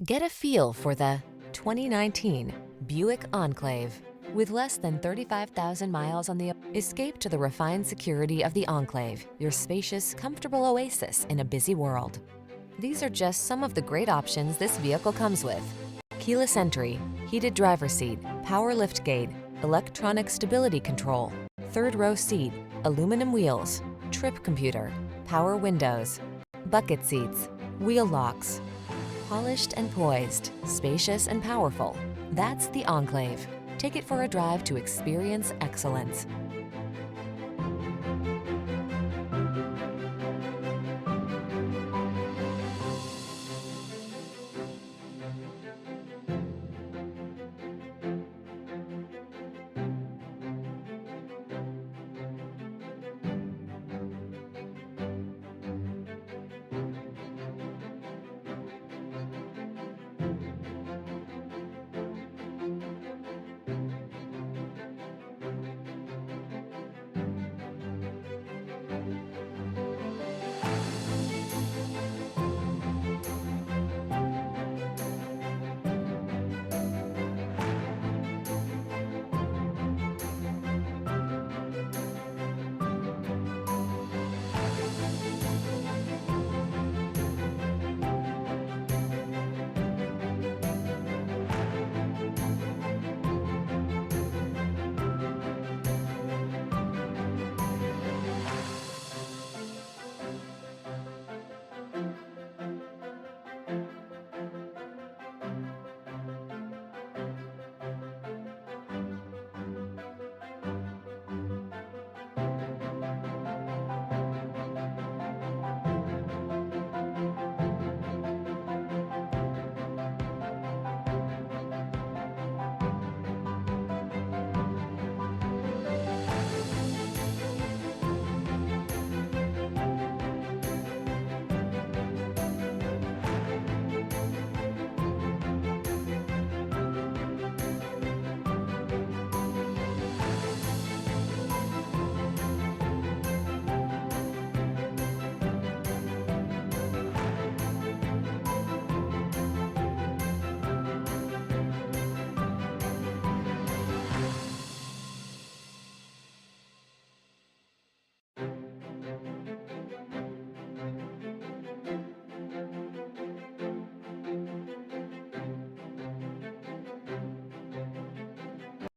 Get a feel for the 2019 Buick Enclave. With less than 35,000 miles on the escape to the refined security of the Enclave, your spacious, comfortable oasis in a busy world. These are just some of the great options this vehicle comes with: keyless entry, heated driver's seat, power liftgate, electronic stability control, third row seat, aluminum wheels, trip computer, power windows, bucket seats, wheel locks. Polished and poised, spacious and powerful. That's the Enclave. Take it for a drive to experience excellence.